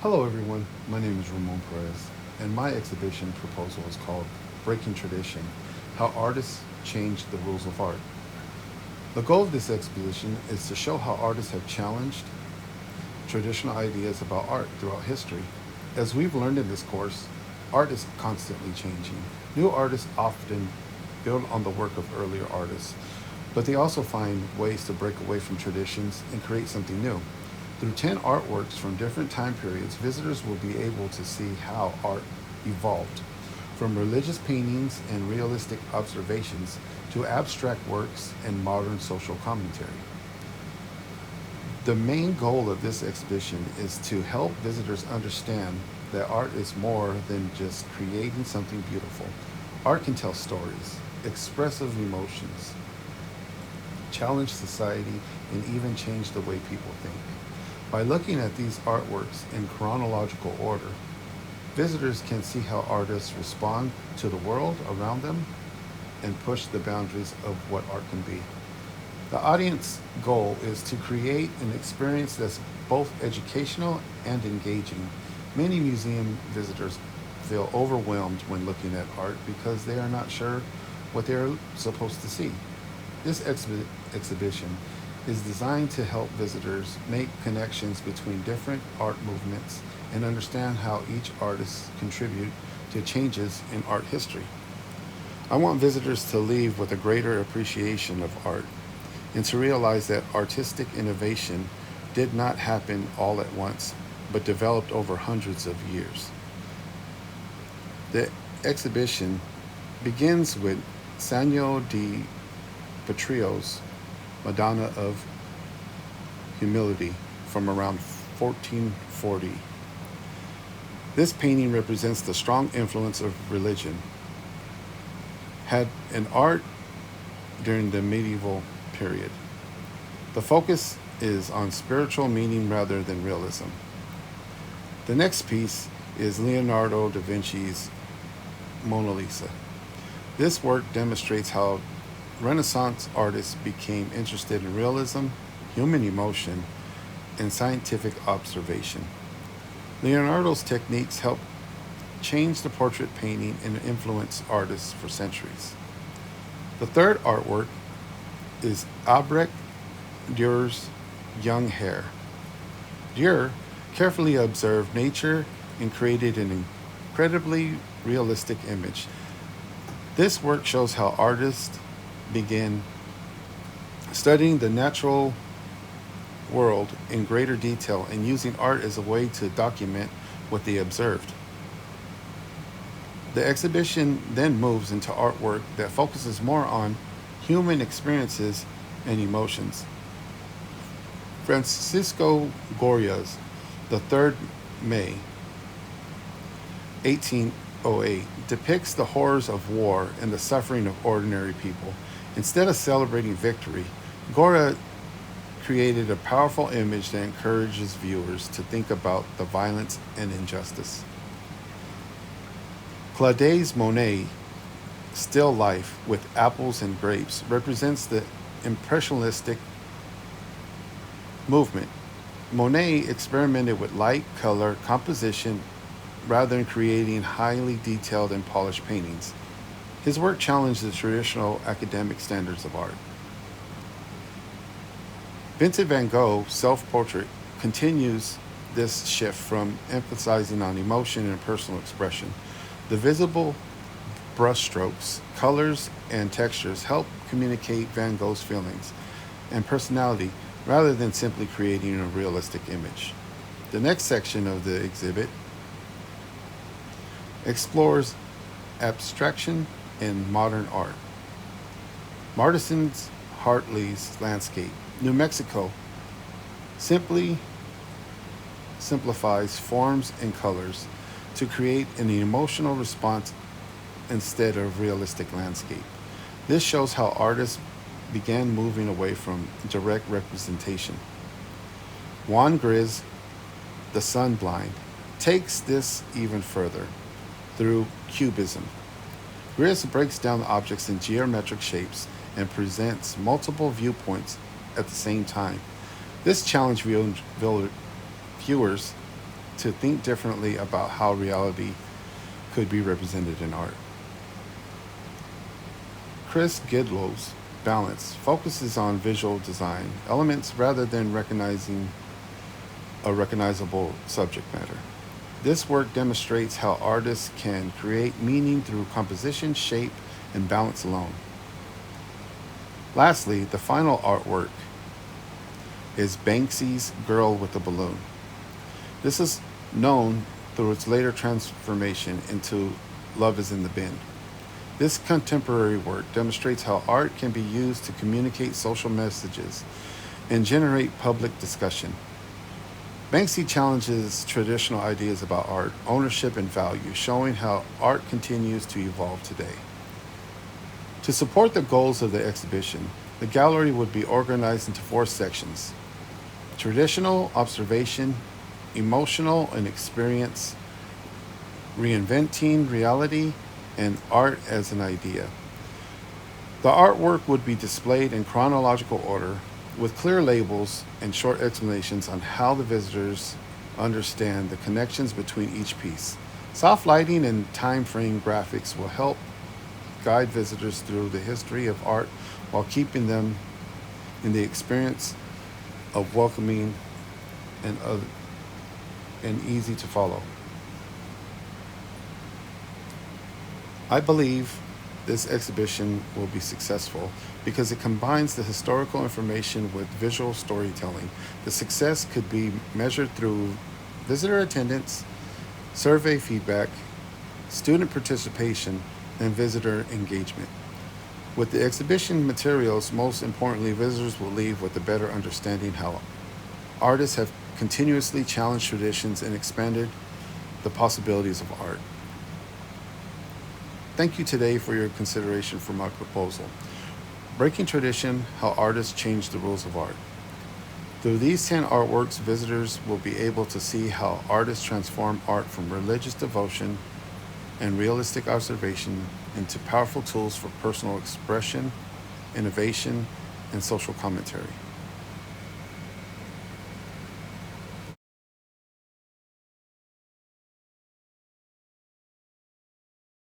Hello, everyone. My name is Ramon Perez, and my exhibition proposal is called Breaking Tradition: How Artists Changed the Rules of Art. The goal of this exposition is to show how artists have challenged traditional ideas about art throughout history. As we've learned in this course, art is constantly changing. New artists often build on the work of earlier artists, but they also find ways to break away from traditions and create something new. Through 10 artworks from different time periods, visitors will be able to see how art evolved, from religious paintings and realistic observations to abstract works and modern social commentary. The main goal of this exhibition is to help visitors understand that art is more than just creating something beautiful. Art can tell stories, expressive emotions, challenge society, and even change the way people think. By looking at these artworks in chronological order, visitors can see how artists respond to the world around them and push the boundaries of what art can be. The audience goal is to create an experience that's both educational and engaging. Many museum visitors feel overwhelmed when looking at art because they are not sure what they're supposed to see. This exhibition is designed to help visitors make connections between different art movements and understand how each artist contribute to changes in art history. I want visitors to leave with a greater appreciation of art and to realize that artistic innovation did not happen all at once, but developed over hundreds of years. The exhibition begins with Sanyo di Petrio's Madonna of Humility from around 1440. This painting represents the strong influence of religion, had an art during the medieval period. The focus is on spiritual meaning rather than realism. The next piece is Leonardo da Vinci's Mona Lisa. This work demonstrates how Renaissance artists became interested in realism, human emotion, and scientific observation. Leonardo's techniques helped change the portrait painting and influence artists for centuries. The third artwork is Albrecht Dürer's Young Hair. Dürer carefully observed nature and created an incredibly realistic image. This work shows how artists began studying the natural world in greater detail and using art as a way to document what they observed. The exhibition then moves into artwork that focuses more on human experiences and emotions. Francisco Goya's The Third May, 1808, depicts the horrors of war and the suffering of ordinary people. Instead of celebrating victory, Goya created a powerful image that encourages viewers to think about the violence and injustice. Claude Monet Still Life with Apples and Grapes represents the Impressionistic movement. Monet experimented with light, color, composition rather than creating highly detailed and polished paintings. His work challenged the traditional academic standards of art. Vincent van Gogh's self portrait continues this shift from emphasizing on emotion and personal expression. The visible brushstrokes, colors, and textures help communicate Van Gogh's feelings and personality rather than simply creating a realistic image. The next section of the exhibit explores abstraction in modern art. Martin Hartley's landscape, New Mexico, simply simplifies forms and colors to create an emotional response instead of realistic landscape. This shows how artists began moving away from direct representation. Juan Gris, The Sunblind, takes this even further through cubism. Gris breaks down objects in geometric shapes and presents multiple viewpoints at the same time. This challenged viewers to think differently about how reality could be represented in art. Chris Gidlow's Balance focuses on visual design elements rather than recognizing a recognizable subject matter. This work demonstrates how artists can create meaning through composition, shape, and balance alone. Lastly, the final artwork is Banksy's Girl with a Balloon. This is known through its later transformation into Love is in the Bin. This contemporary work demonstrates how art can be used to communicate social messages and generate public discussion. Banksy challenges traditional ideas about art, ownership, and value, showing how art continues to evolve today. To support the goals of the exhibition, the gallery would be organized into four sections: traditional, observation, emotional and experience, reinventing reality, and art as an idea. The artwork would be displayed in chronological order with clear labels and short explanations on how the visitors understand the connections between each piece. Soft lighting and time frame graphics will help guide visitors through the history of art while keeping them in the experience of welcoming and easy to follow. I believe this exhibition will be successful because it combines the historical information with visual storytelling. The success could be measured through visitor attendance, survey feedback, student participation, and visitor engagement. With the exhibition materials, most importantly, visitors will leave with a better understanding how artists have continuously challenged traditions and expanded the possibilities of art. Thank you today for your consideration for my proposal. Breaking Tradition, How Artists Change the Rules of Art. Through these 10 artworks, visitors will be able to see how artists transform art from religious devotion and realistic observation into powerful tools for personal expression, innovation, and social commentary.